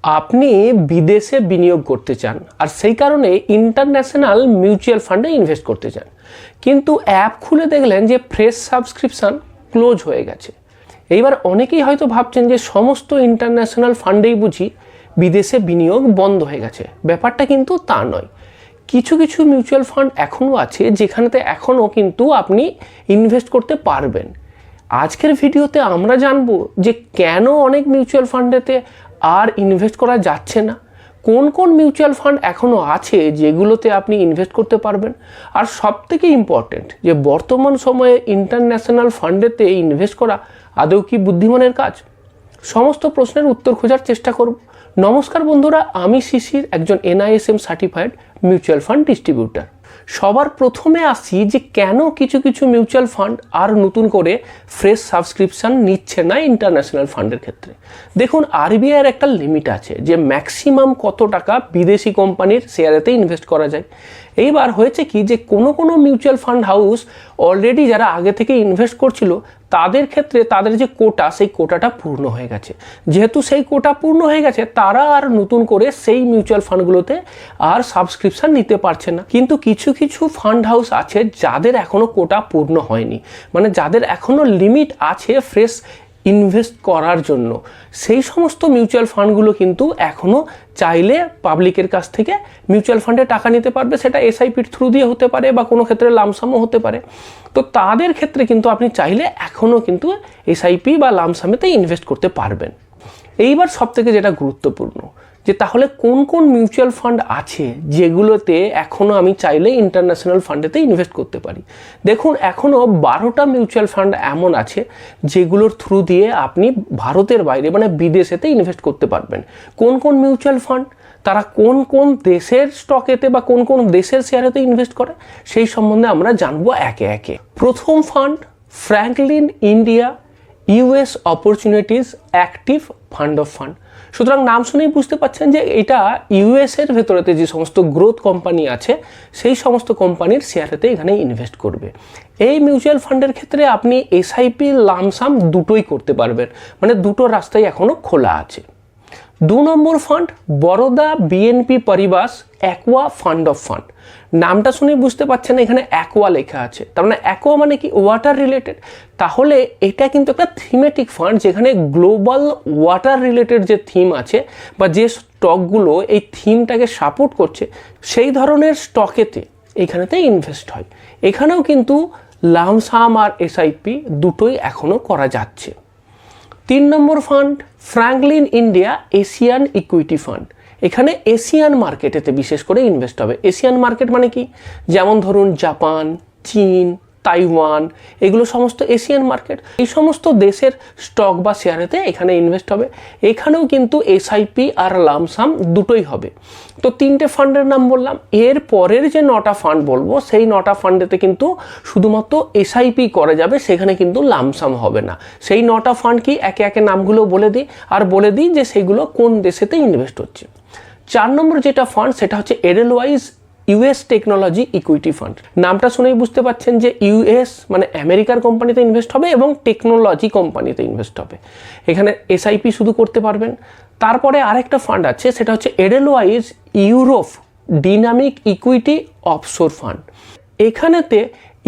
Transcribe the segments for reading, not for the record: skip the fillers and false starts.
আপনি বিদেশে বিনিয়োগ করতে চান আর সেই কারণে ইন্টারন্যাশনাল মিউচুয়াল ফান্ডে ইনভেস্ট করতে চান, কিন্তু অ্যাপ খুলে দেখলেন যে ফ্রেশ সাবস্ক্রিপশান ক্লোজ হয়ে গেছে। এইবার অনেকেই হয়তো ভাবছেন যে সমস্ত ইন্টারন্যাশনাল ফান্ডেই বুঝি বিদেশে বিনিয়োগ বন্ধ হয়ে গেছে। ব্যাপারটা কিন্তু তা নয়। কিছু কিছু মিউচুয়াল ফান্ড এখনও আছে যেখানেতে এখনও কিন্তু আপনি ইনভেস্ট করতে পারবেন। আজকের ভিডিওতে আমরা জানবো যে কেন অনেক মিউচুয়াল ফান্ডেতে আর ইনভেস্ট করা যাচ্ছে না, কোন কোন মিউচুয়াল ফান্ড এখনও আছে যেগুলোতে আপনি ইনভেস্ট করতে পারবেন, আর সবথেকে ইম্পর্টেন্ট যে বর্তমান সময়ে ইন্টারন্যাশনাল ফান্ডেতে ইনভেস্ট করা আদৌ কি বুদ্ধিমানের কাজ। সমস্ত প্রশ্নের উত্তর খোঁজার চেষ্টা করব। নমস্কার বন্ধুরা, আমি শিশির, একজন NISM certified mutual fund distributor. সবার প্রথমে আসি যে কেন কিছু কিছু মিউচুয়াল ফান্ড আর নতুন করে ফ্রেশ সাবস্ক্রিপশান নিচ্ছে না ইন্টারন্যাশনাল ফান্ডের ক্ষেত্রে। দেখুন, RBIয়ের একটা লিমিট আছে যে ম্যাক্সিমাম কত টাকা বিদেশি কোম্পানির শেয়ারেতে ইনভেস্ট করা যায়। এইবার হয়েছে কি যে কোনো মিউচুয়াল ফান্ড হাউস অলরেডি যারা আগে থেকে ইনভেস্ট করছিল তাদের ক্ষেত্রে তাদের যে কোটা, সেই কোটাটা পূর্ণ হয়ে গেছে। যেহেতু সেই কোটা পূর্ণ হয়ে গেছে, তারা আর নতুন করে সেই মিউচুয়াল ফান্ডগুলোতে আর সাবস্ক্রিপশান নিতে পারছে না। কিন্তু কিছু কিছু ফান্ড হাউস আছে যাদের এখনও কোটা পূর্ণ হয়নি, মানে যাদের এখনও লিমিট আছে ফ্রেশ ইনভেস্ট করার জন্য। সেই সমস্ত মিউচুয়াল ফান্ডগুলো কিন্তু এখনও চাইলে পাবলিকের কাছ থেকে মিউচুয়াল ফান্ডে টাকা নিতে পারবে। সেটা SIPর থ্রু দিয়ে হতে পারে বা কোনো ক্ষেত্রে লামসামও হতে পারে। তো তাদের ক্ষেত্রে কিন্তু আপনি চাইলে এখনও কিন্তু SIP বা লামসামেতে ইনভেস্ট করতে পারবেন। এইবার সবথেকে যেটা গুরুত্বপূর্ণ যে তাহলে কোন কোন মিউচুয়াল ফান্ড আছে যেগুলোতে এখনও আমি চাইলে ইন্টারন্যাশনাল ফান্ডেতে ইনভেস্ট করতে পারি। দেখুন, এখনও 12টা মিউচুয়াল ফান্ড এমন আছে যেগুলোর থ্রু দিয়ে আপনি ভারতের বাইরে মানে বিদেশেতে ইনভেস্ট করতে পারবেন। কোন কোন মিউচুয়াল ফান্ড, তারা কোন কোন দেশের স্টকেতে বা কোন কোন দেশের শেয়ারেতে ইনভেস্ট করে, সেই সম্বন্ধে আমরা জানবো একে একে। প্রথম fund Franklin India US opportunities active fund of fund. সুতরাং নাম শুনেই বুঝতে পারছেন যে এটা US-এর ভেতরেতে যে সমস্ত গ্রোথ কোম্পানি আছে সেই সমস্ত কোম্পানির শেয়ারেতে এখানে ইনভেস্ট করবে। এই মিউচুয়াল ফান্ডের ক্ষেত্রে আপনি SIP লামসাম দুটোই করতে পারবেন, মানে দুটো রাস্তাই এখনও খোলা আছে। 2 নম্বর fund Baroda BNP Paribas aqua fund of fund. নামটা শুনে বুঝতে পারছেন এখানে অ্যাকোয়া লেখা আছে, তার মানে অ্যাকোয়া মানে কি ওয়াটার রিলেটেড। তাহলে এটা কিন্তু একটা থিমেটিক ফান্ড যেখানে গ্লোবাল ওয়াটার রিলেটেড যে থিম আছে বা যে স্টকগুলো এই থিমটাকে সাপোর্ট করছে সেই ধরনের স্টকেতে এখানেতে ইনভেস্ট হয়। এখানেও কিন্তু লামসাম আর SIP দুটোই এখনও করা যাচ্ছে। 3 নম্বর fund Franklin India Asian equity fund. এখানে এশিয়ান মার্কেটেতে বিশেষ করে ইনভেস্ট হবে। এশিয়ান মার্কেট মানে কি, যেমন ধরুন জাপান, চীন, তাইওয়ান, এগুলো সমস্ত এশিয়ান মার্কেট। এই সমস্ত দেশের স্টক বা শেয়ারেতে এখানে ইনভেস্ট হবে। এখানেও কিন্তু SIP আর লামসাম দুটোই হবে। তো 3টে ফান্ডের নাম বললাম। এর পরের যে 9টা ফান্ড বলবো সেই 9টা ফান্ডেতে কিন্তু শুধুমাত্র SIP করা যাবে, সেখানে কিন্তু লামসাম হবে না। সেই 9টা ফান্ড কি একে একে নামগুলো বলে দিই, আর বলে দিই যে সেইগুলো কোন দেশেতে ইনভেস্ট হচ্ছে। 4 নম্বর যেটা ফান্ড সেটা হচ্ছে এডেলওয়াইজ US টেকনোলজি ইকুইটি ফান্ড। নামটা শুনেই বুঝতে পারছেন যে US মানে আমেরিকার কোম্পানিতে ইনভেস্ট হবে এবং টেকনোলজি কোম্পানিতে ইনভেস্ট হবে। এখানে SIP শুধু করতে পারবেন। তারপরে আরেকটা ফান্ড আছে সেটা হচ্ছে Edelweiss Europe dynamic equity offshore fund. এখানেতে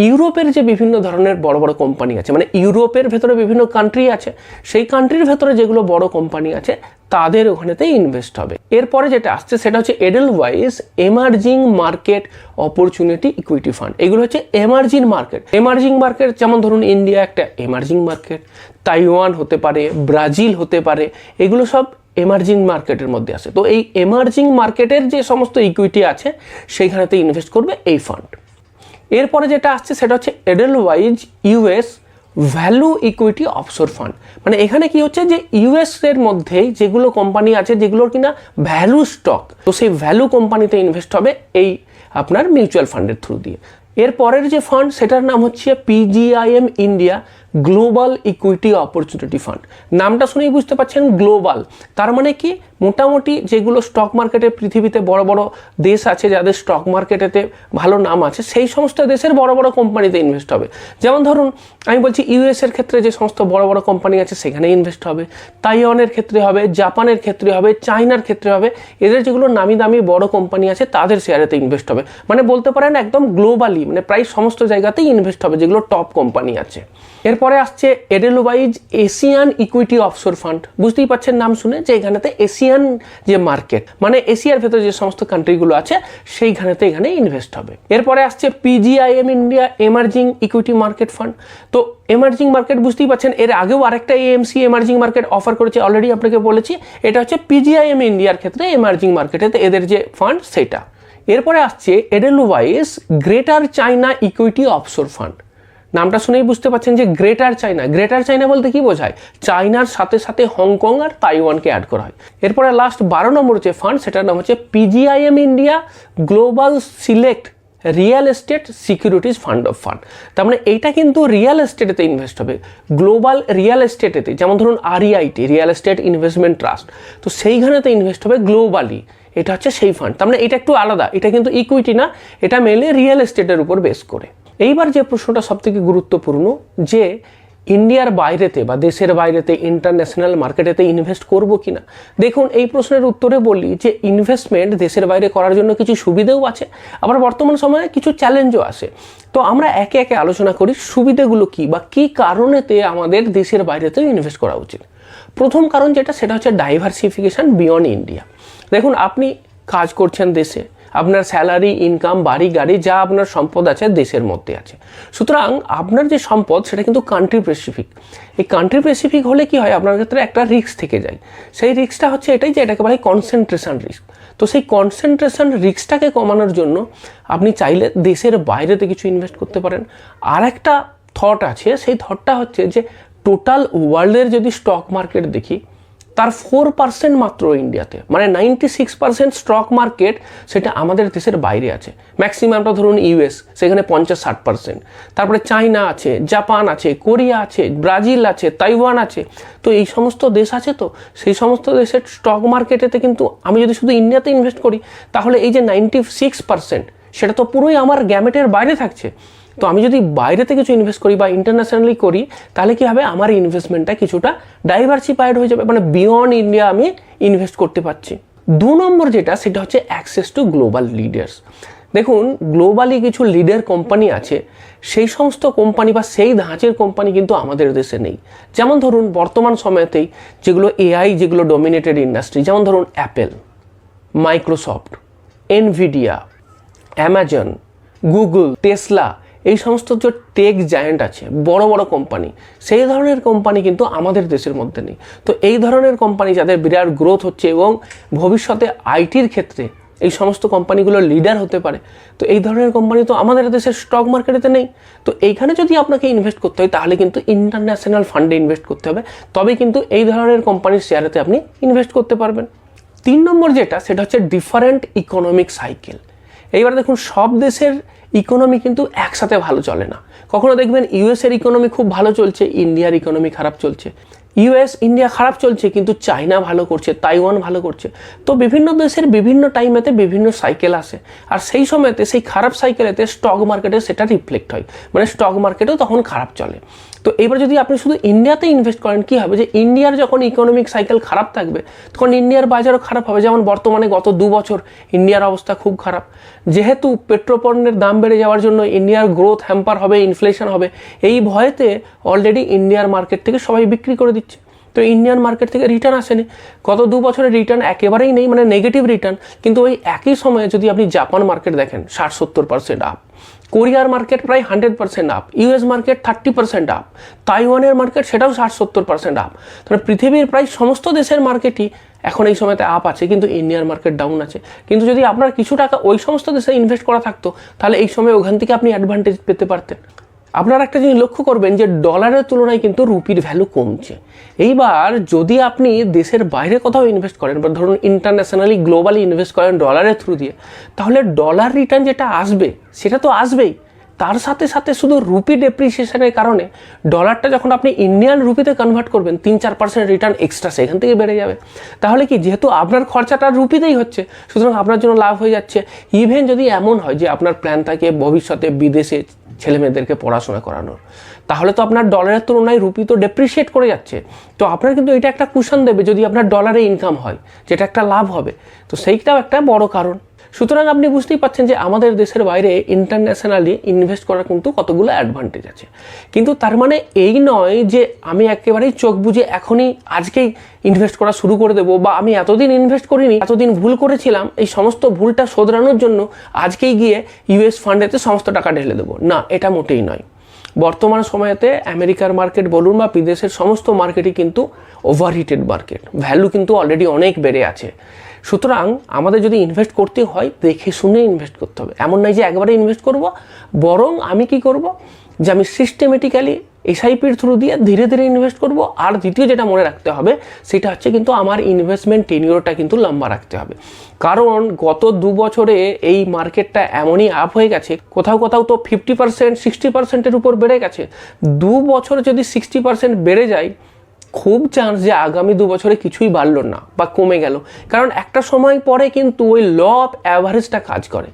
ইউরোপের যে বিভিন্ন ধরনের বড় বড় কোম্পানি আছে, মানে ইউরোপের ভেতরে বিভিন্ন কান্ট্রি আছে, সেই কান্ট্রির ভেতরে যেগুলো বড় কোম্পানি আছে তাদের ওখানেতে ইনভেস্ট হবে। এরপরে যেটা আসছে সেটা হচ্ছে এডেলওয়াইজ emerging market opportunity equity fund. এগুলো হচ্ছে এমার্জিং মার্কেট। এমার্জিং মার্কেট যেমন ধরুন ইন্ডিয়া একটা এমার্জিং মার্কেট, তাইওয়ান হতে পারে, ব্রাজিল হতে পারে, এগুলো সব এমার্জিং মার্কেটের মধ্যে আসে। তো এই এমার্জিং মার্কেটের যে সমস্ত ইকুইটি আছে সেইখানেতে ইনভেস্ট করবে এই ফান্ড। এরপরে যেটা আসছে সেটা হচ্ছে এডেলওয়াইজ US value equity offshore fund. মানে এখানে কি হচ্ছে যে US-এর মধ্যেই যেগুলো কোম্পানি আছে যেগুলোর কিনা ভ্যালু স্টক, তো সেই ভ্যালু কোম্পানিতে ইনভেস্ট হবে এই আপনার মিউচুয়াল ফান্ডের থ্রু দিয়ে। এর পরের যে ফান্ড সেটার নাম হচ্ছে PGIM India global equity opportunity fund. নামটা শুনেই বুঝতে পারছেন গ্লোবাল, তার মানে কি মোটামুটি যেগুলো স্টক মার্কেটে পৃথিবীতে বড় বড় দেশ আছে, যাদের স্টক মার্কেটেতে ভালো নাম আছে, সেই সমস্ত দেশের বড় বড় কোম্পানিতে ইনভেস্ট হবে। যেমন ধরুন আমি বলছি ইউএসের ক্ষেত্রে যে সমস্ত বড় বড় কোম্পানি আছে সেখানে ইনভেস্ট হবে, তাইওয়ানের ক্ষেত্রে হবে, জাপানের ক্ষেত্রে হবে, চায়নার ক্ষেত্রে হবে। এদের যেগুলো নামি দামি বড় কোম্পানি আছে তাদের শেয়ারেতে ইনভেস্ট হবে। মানে বলতে পারেন একদম গ্লোবালি, মানে প্রায় সমস্ত জায়গাতেই ইনভেস্ট হবে যেগুলো টপ কোম্পানি আছে। এরপরে আসছে এডেলওয়াইজ এশিয়ান ইকুইটি অফশোর ফান্ড। বুঝতেই পারছেন নাম শুনে যে এখানেতে এশিয়ান যে মার্কেট, মানে এশিয়ার ভেতরে যে সমস্ত কান্ট্রিগুলো আছে সেইখানেতে এখানে ইনভেস্ট হবে। এরপরে আসছে PGIM India emerging equity market fund. তো এমার্জিং মার্কেট বুঝতেই পারছেন, এর আগেও আরেকটা এএমসি এমার্জিং মার্কেট অফার করেছে, অলরেডি আপনাকে বলেছি। এটা হচ্ছে পিজিআইএম ইন্ডিয়ার ক্ষেত্রে এমার্জিং মার্কেটেতে এদের যে ফান্ড সেটা। এরপরে আসছে এডেলওয়াইজ greater China equity offshore fund. নামটা শুনেই বুঝতে পারছেন যে গ্রেটার চায়না। গ্রেটার চায়না বলতে কি বোঝায়? চায়নার সাথে সাথে হংকং আর তাইওয়ানকে অ্যাড করা হয়। এরপরে লাস্ট 12 নম্বর যে ফান্ড, সেটার নাম হচ্ছে PGIM India global select real estate securities fund of fund. তার মানে এইটা কিন্তু রিয়েল এস্টেটেতে ইনভেস্ট হবে, গ্লোবাল রিয়েল এস্টেটেতে। যেমন ধরুন REIT, real estate investment trust, তো সেইখানেতে ইনভেস্ট হবে গ্লোবালি। এটা হচ্ছে সেই ফান্ড। তার মানে এটা একটু আলাদা, এটা কিন্তু ইকুইটি না, এটা মেনলি রিয়েল এস্টেটের উপর বেস করে। এইবার যে প্রশ্নটা সবথেকে গুরুত্বপূর্ণ, যে ইন্ডিয়ার বাইরেতে বা দেশের বাইরেতে ইন্টারন্যাশনাল মার্কেটেতে ইনভেস্ট করব কিনা। দেখুন এই প্রশ্নের উত্তরে বলি যে ইনভেস্টমেন্ট দেশের বাইরে করার জন্য কিছু সুবিধেও আছে, আবার বর্তমান সময়ে কিছু চ্যালেঞ্জও আছে। তো আমরা একে একে আলোচনা করি সুবিধাগুলো কি বা কী কারণেতে আমাদের দেশের বাইরেতেও ইনভেস্ট করা উচিত। প্রথম কারণ যেটা, সেটা হচ্ছে ডাইভার্সিফিকেশন বিয়ন্ড ইন্ডিয়া। দেখুন আপনি কাজ করছেন দেশে, আপনার স্যালারি, ইনকাম, বাড়ি, গাড়ি, যা আপনার সম্পদ আছে দেশের মধ্যে আছে। সুতরাং আপনার যে সম্পদ সেটা কিন্তু কান্ট্রি স্পেসিফিক। এই কান্ট্রি স্পেসিফিক হলে কি হয়, আপনার ক্ষেত্রে একটা রিস্ক থেকে যায়। সেই রিস্কটা হচ্ছে এটাই যে এটাকে বলা হয় কনসেন্ট্রেশন রিস্ক। তো সেই কনসেন্ট্রেশন রিস্কটাকে কমানোর জন্য আপনি চাইলে দেশের বাইরেতে কিছু ইনভেস্ট করতে পারেন। আর একটা থট আছে, সেই থটটা হচ্ছে যে টোটাল ওয়ার্ল্ডের যদি স্টক মার্কেট দেখি, তার 4% মাত্র ইন্ডিয়াতে, মানে 96% স্টক মার্কেট সেটা আমাদের দেশের বাইরে আছে। ম্যাক্সিমামটা ধরুন ইউএস, সেখানে 50-60%। তারপরে চায়না আছে, জাপান আছে, কোরিয়া আছে, ব্রাজিল আছে, তাইওয়ান আছে। তো এই সমস্ত দেশ আছে, তো সেই সমস্ত দেশের স্টক মার্কেটেতে কিন্তু আমি যদি শুধু ইন্ডিয়াতে ইনভেস্ট করি, তাহলে এই যে 96% সেটা তো পুরোই আমার গ্যামেটের বাইরে থাকছে। তো আমি যদি বাইরেতে কিছু ইনভেস্ট করি বা ইন্টারন্যাশনালি করি, তাহলে কি হবে, আমার ইনভেস্টমেন্টটা কিছুটা ডাইভার্সিফাইড হয়ে যাবে, মানে বিয়ন্ড ইন্ডিয়া আমি ইনভেস্ট করতে পারছি। 2 নম্বর যেটা, সেটা হচ্ছে অ্যাক্সেস টু গ্লোবাল লিডার্স। দেখুন গ্লোবালি কিছু লিডার কোম্পানি আছে, সেই সমস্ত কোম্পানি বা সেই ধাঁচের কোম্পানি কিন্তু আমাদের দেশে নেই। যেমন ধরুন বর্তমান সময়তেই যেগুলো এআই, যেগুলো ডমিনেটেড ইন্ডাস্ট্রি, যেমন ধরুন Apple, Microsoft, Nvidia, Amazon, Google, Tesla, এই সমস্ত যে টেক জায়ান্ট আছে, বড় বড় কোম্পানি, সেই ধরনের কোম্পানি কিন্তু আমাদের দেশের মধ্যে নেই। তো এই ধরনের কোম্পানি যাদের বিরাট গ্রোথ হচ্ছে এবং ভবিষ্যতে আইটির ক্ষেত্রে এই সমস্ত কোম্পানিগুলো লিডার হতে পারে, তো এই ধরনের কোম্পানি তো আমাদের দেশের স্টক মার্কেটেতে নেই। তো এইখানে যদি আপনাকে ইনভেস্ট করতে হয়, তাহলে কিন্তু ইন্টারন্যাশনাল ফান্ডে ইনভেস্ট করতে হবে, তবে কিন্তু এই ধরনের কোম্পানির শেয়ারেতে আপনি ইনভেস্ট করতে পারবেন। 3 নম্বর যেটা, সেটা হচ্ছে ডিফারেন্ট ইকোনমিক সাইকেল। এইবার দেখুন সব দেশের ইকোনমি কিন্তু একসাথে ভালো চলে না। কখনো দেখবেন ইউএসের ইকোনমি খুব ভালো চলছে, ইন্ডিয়ার ইকোনমি খারাপ চলছে। ইউএস, ইন্ডিয়া খারাপ চলছে কিন্তু চায়না ভালো করছে, তাইওয়ান ভালো করছে। তো বিভিন্ন দেশের বিভিন্ন টাইমেতে বিভিন্ন সাইকেল আসে, আর সেই সময়তে সেই খারাপ সাইকেলেতে স্টক মার্কেটে সেটা রিফ্লেক্ট হয়, মানে স্টক মার্কেটেও তখন খারাপ চলে। তো এবার যদি আপনি শুধু ইন্ডিয়াতে ইনভেস্ট করেন, কি হবে যে ইন্ডিয়ার যখন ইকোনমিক সাইকেল খারাপ থাকবে, তখন ইন্ডিয়ার বাজারও খারাপ হবে। যেমন বর্তমানে গত 2 বছর ইন্ডিয়ার অবস্থা খুব খারাপ, যেহেতু পেট্রোপণ্যের দাম বেড়ে যাওয়ার জন্য ইন্ডিয়ার গ্রোথ হ্যাম্পার হবে, ইনফ্লেশন হবে, এই ভয়েতে অলরেডি ইন্ডিয়ার মার্কেট থেকে সবাই বিক্রি করে দিচ্ছে। তো ইন্ডিয়ান মার্কেট থেকে রিটার্ন আসেনি, গত 2 বছরের রিটার্ন একেবারেই নেই, মানে নেগেটিভ রিটার্ন। কিন্তু ওই একই সময়ে যদি আপনি জাপান মার্কেট দেখেন, 60-70% আপ, কোরিয়ার মার্কেট প্রায় 100% আপ, ইউএস মার্কেট 30% আপ, তাইওয়ানের মার্কেট সেটাও 60-70% আপ। তাহলে পৃথিবীর প্রায় সমস্ত দেশের মার্কেটই এখন এই সময়তে আপ আছে, কিন্তু ইন্ডিয়ার মার্কেট ডাউন আছে। কিন্তু যদি আপনার কিছু টাকা ওই সমস্ত দেশে ইনভেস্ট করা থাকতো, তাহলে এই সময় ওখান থেকে আপনি অ্যাডভান্টেজ পেতে পারতেন। আপনারা একটা জিনিস লক্ষ্য করবেন যে ডলারের তুলনায় কিন্তু রুপির ভ্যালু কমছে। এইবার যদি আপনি দেশের বাইরে কোথাও ইনভেস্ট করেন বা ধরুন ইন্টারন্যাশনালি গ্লোবালি ইনভেস্ট করেন ডলারের থ্রু দিয়ে, তাহলে ডলার রিটার্ন যেটা আসবে সেটা তো আসবেই, তার সাথে সাথে শুধু রুপি ডেপ্রিসিয়েশনের কারণে ডলারটা যখন আপনি ইন্ডিয়ান রুপিতে কনভার্ট করবেন 3-4% রিটার্ন এক্সট্রা সেখান থেকে বেড়ে যাবে। তাহলে কি, যেহেতু আপনার খরচাটা রুপিতেই হচ্ছে, সুতরাং আপনার জন্য লাভ হয়ে যাচ্ছে। ইভেন যদি এমন হয় যে আপনার প্ল্যান থাকে ভবিষ্যতে বিদেশে ছেলেমেয়েদেরকে পড়াশোনা করানোর, তাহলে তো আপনার ডলারের তুলনায় রুপি তো ডেপ্রিসিয়েট করে যাচ্ছে। তো আপনার কিন্তু এটা একটা কুশন দেবে যদি আপনার ডলারে ইনকাম হয়, যেটা একটা লাভ হবে। তো সেইটাও একটা বড় কারণ। সুতরাং আপনি বুঝতেই পারছেন যে আমাদের দেশের বাইরে ইন্টারন্যাশনালি ইনভেস্ট করার কিন্তু কতগুলো অ্যাডভান্টেজ আছে। কিন্তু তার মানে এই নয় যে আমি একেবারেই চোখ বুজে এখনই আজকেই ইনভেস্ট করা শুরু করে দেবো, বা আমি এতদিন ইনভেস্ট করিনি, এতদিন ভুল করেছিলাম, এই সমস্ত ভুলটা শোধরানোর জন্য আজকেই গিয়ে ইউএস ফান্ডেতে সমস্ত টাকা ঢেলে দেবো। না, এটা মোটেই নয়। বর্তমান সময়েতে আমেরিকার মার্কেট বলুন বা বিদেশের সমস্ত মার্কেটই কিন্তু ওভারহিটেড মার্কেট, ভ্যালু কিন্তু অলরেডি অনেক বেড়ে আছে। সুতরাং আমাদের যদি ইনভেস্ট করতে হয় দেখে শুনে ইনভেস্ট করতে হবে। এমন নয় যে একবারে ইনভেস্ট করব, বরং আমি কি করব যে আমি সিস্টেমেটিক্যালি এসআইপির থ্রু দিয়ে ধীরে ধীরে ইনভেস্ট করব। আর দ্বিতীয় যেটা মনে রাখতে হবে সেটা হচ্ছে কিন্তু আমার ইনভেস্টমেন্ট টেনিওরটা কিন্তু লম্বা রাখতে হবে। কারণ গত 2 বছরে এই মার্কেটটা এমনই আপ হয়ে গেছে, কোথাও কোথাও তো 50% 60%-এর উপর বেড়ে গেছে। 2 বছরে যদি 60% বেড়ে যায়, খুব চান্স যে আগামী 2 বছরে কিছুই বাড়লো না বা কমে গেল। কারণ একটা সময় পরে কিন্তু ওই ল অফ অ্যাভারেজটা কাজ করে।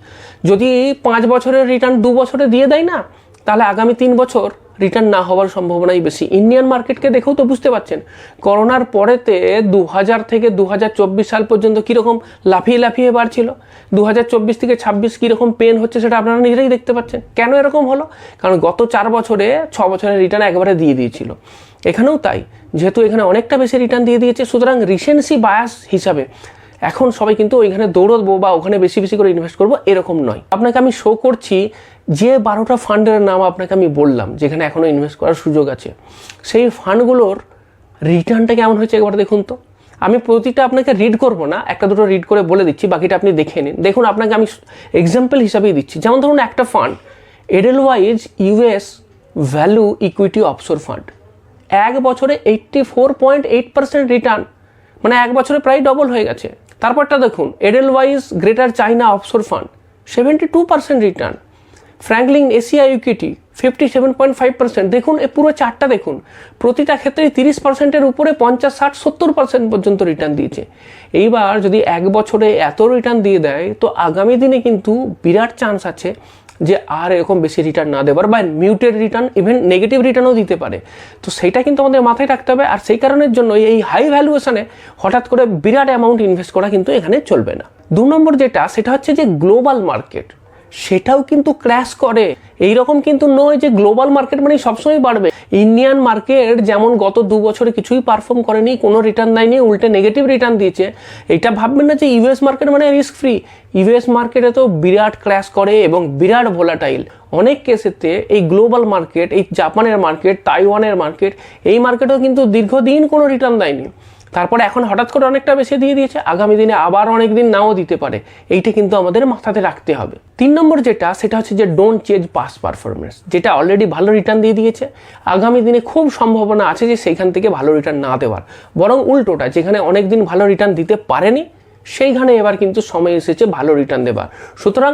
যদি 5 বছরের রিটার্ন 2 বছরে দিয়ে দেয় না, তাহলে আগামী 3 বছর রিটার্ন না হওয়ার সম্ভাবনাই বেশি। ইন্ডিয়ান মার্কেটকে দেখেও তো বুঝতে পারছেন, করোনার পরেতে 2000 থেকে 2024 সাল পর্যন্ত কীরকম লাফিয়ে লাফিয়ে বাড়ছিল, 2024 থেকে 26 কীরকম পেন হচ্ছে সেটা আপনারা নিজেরাই দেখতে পাচ্ছেন। কেন এরকম হলো? কারণ গত 4 বছরে 6 বছরের রিটার্ন একবারে দিয়ে দিয়েছিল। এখানেও তাই, যেহেতু এখানে অনেকটা বেশি রিটার্ন দিয়ে দিয়েছে, সুতরাং রিসেন্সি বায়াস হিসাবে এখন সবাই কিন্তু ওইখানে দৌড়বো বা ওখানে বেশি বেশি করে ইনভেস্ট করবো এরকম নয়। আপনাকে আমি শো করছি যে 12টা ফান্ডের নাম আপনাকে আমি বললাম যেখানে এখনও ইনভেস্ট করার সুযোগ আছে, সেই ফান্ডগুলোর রিটার্নটা কেমন হয়েছে একবার দেখুন তো। আমি প্রতিটা আপনাকে রিড করব না, একটা দুটো রিড করে বলে দিচ্ছি, বাকিটা আপনি দেখে নিন। দেখুন, আপনাকে আমি এক্সাম্পল হিসাবেই দিচ্ছি। যেমন ধরুন একটা fund এডেলওয়াইজ US value equity offshore fund, 1 বছরে 84.8% রিটার্ন, মানে 1 বছরে প্রায় ডবল হয়ে গেছে। তারপরটা দেখুন Edelweiss greater China offshore fund, 72% return. Franklin Asia equity 57.5%। দেখুন এ পুরো চারটা দেখুন, প্রতিটা ক্ষেত্রে 30%-এর উপরে 50, 60, 70% পর্যন্ত রিটার্ন দিয়েছে। এইবার যদি 1 বছরে এত রিটার্ন দিয়ে দেয়, তো আগামী দিনে কিন্তু বিরাট চান্স আছে যে আর এরকম বেশি রিটার্ন না দেবার, বা মিউটেড রিটার্ন, ইভেন নেগেটিভ রিটার্নও দিতে পারে। তো সেইটা কিন্তু আমাদের মাথায় রাখতে হবে। আর সেই কারণের জন্য এই হাই ভ্যালুয়েশনে হঠাৎ করে বিরাট অ্যামাউন্ট ইনভেস্ট করা কিন্তু এখানে চলবে না। 2 নম্বর যেটা, সেটা হচ্ছে যে গ্লোবাল মার্কেট, সেটাও কিন্তু ক্র্যাশ করে। এইরকম কিন্তু নয় যে গ্লোবাল মার্কেট মানে সবসময় বাড়বে। ইন্ডিয়ান মার্কেট যেমন গত 2 বছরে কিছুই পারফর্ম করেনি, কোনো রিটার্ন দেয়নি, উল্টে নেগেটিভ রিটার্ন দিয়েছে। এটা ভাববেন না যে ইউএস মার্কেট মানে রিস্ক ফ্রি। ইউএস মার্কেটে তো বিরাট ক্র্যাশ করে এবং বিরাট ভোলাটাইল। অনেক কেসেতে এই গ্লোবাল মার্কেট, এই জাপানের মার্কেট, তাইওয়ানের মার্কেট, এই মার্কেটেও কিন্তু দীর্ঘদিন কোনো রিটার্ন দেয়নি। তারপরে এখন হঠাৎ করে অনেকটা বেশি দিয়ে দিয়েছে, আগামী দিনে আবার অনেক দিন নাও দিতে পারে। এইটা কিন্তু আমাদের মাথাতে রাখতে হবে। 3 নম্বর যেটা, সেটা হচ্ছে যে ডোন্ট চেঞ্জ পাস্ট পারফরমেন্স, যেটা অলরেডি ভালো রিটার্ন দিয়ে দিয়েছে, আগামী দিনে খুব সম্ভাবনা আছে যে সেইখান থেকে ভালো রিটার্ন না দেওয়ার, বরং উল্টোটা, যেখানে অনেক দিন ভালো রিটার্ন দিতে পারেনি সেইখানে এবার কিন্তু সময় এসেছে ভালো রিটার্ন দেবার। সুতরাং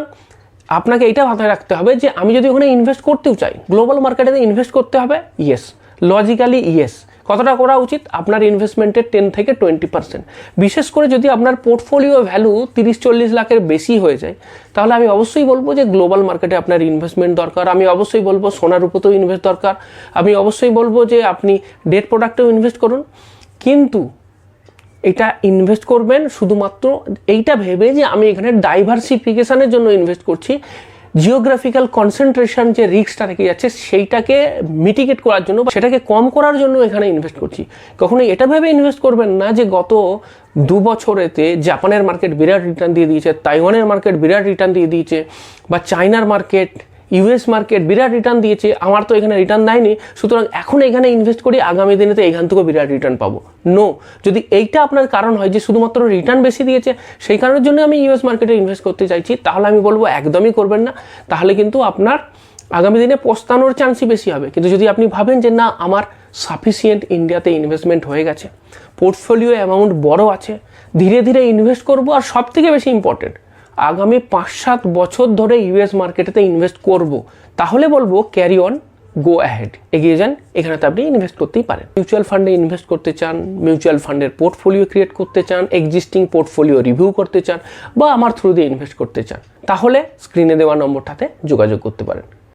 আপনাকে এটা মাথায় রাখতে হবে যে আমি যদি ওখানে ইনভেস্ট করতেও চাই, গ্লোবাল মার্কেটে ইনভেস্ট করতে হবে, ইয়েস, লজিক্যালি ইয়েস। কতটা করা উচিত? আপনার ইনভেস্টমেন্টের 10 থেকে 20%। বিশেষ করে যদি আপনার পোর্টফোলিও ভ্যালু 30-40 লাখের বেশি হয়ে যায়, তাহলে আমি অবশ্যই বলবো যে গ্লোবাল মার্কেটে আপনার ইনভেস্টমেন্ট দরকার। আমি অবশ্যই বলবো সোনার উপরেও ইনভেস্ট দরকার। আমি অবশ্যই বলবো যে আপনি ডেট প্রোডাক্টেও ইনভেস্ট করুন, কিন্তু এটা ইনভেস্ট করবেন শুধুমাত্র এইটা ভেবে যে আমি এখানে ডাইভার্সিফিকেশনের জন্য ইনভেস্ট করছি। জিওগ্রাফিক্যাল কনসেন্ট্রেশন যে রিস্কটা থেকে যাচ্ছে সেইটাকে মিটিগেট করার জন্য বা সেটাকে কম করার জন্য এখানে ইনভেস্ট করছি। কখনোই এটা ভেবে ইনভেস্ট করবেন না যে গত 2 বছরেতে জাপানের মার্কেট বিরাট রিটার্ন দিয়ে দিয়েছে, তাইওয়ানের মার্কেট বিরাট রিটার্ন দিয়ে দিয়েছে, বা চায়নার মার্কেট, ইউএস মার্কেট বিরাট রিটার্ন দিয়েছে, আমার তো এখানে রিটার্ন দেয়নি, সুতরাং এখন এখানে ইনভেস্ট করি, আগামী দিনে তো এখান থেকেও বিরাট রিটার্ন পাবো। নো, যদি এইটা আপনার কারণ হয় যে শুধুমাত্র রিটার্ন বেশি দিয়েছে সেই কারণের জন্য আমি ইউএস মার্কেটে ইনভেস্ট করতে চাইছি, তাহলে আমি বলবো একদমই করবেন না। তাহলে কিন্তু আপনার আগামী দিনে পস্তানোর চান্সই বেশি হবে। কিন্তু যদি আপনি ভাবেন যে না, আমার সাফিসিয়েন্ট ইন্ডিয়াতে ইনভেস্টমেন্ট হয়ে গেছে, পোর্টফোলিও অ্যামাউন্ট বড় আছে, ধীরে ধীরে ইনভেস্ট করবো, আর সব থেকে বেশি ইম্পর্টেন্ট আগামী 5-7 বছর ধরে ইউএস মার্কেটেতে ইনভেস্ট করব, তাহলে বলবো ক্যারি অন, গো অ্যাহেড, এগিয়ে যান। এখানে তো আপনি ইনভেস্ট করতেই পারেন। মিউচুয়াল ফান্ডে ইনভেস্ট করতে চান, মিউচুয়াল ফান্ডের পোর্টফোলিও ক্রিয়েট করতে চান, এক্সিস্টিং পোর্টফোলিও রিভিউ করতে চান, বা আমার থ্রু দিয়ে ইনভেস্ট করতে চান, তাহলে স্ক্রিনে দেওয়া নম্বরটাতে যোগাযোগ করতে পারেন।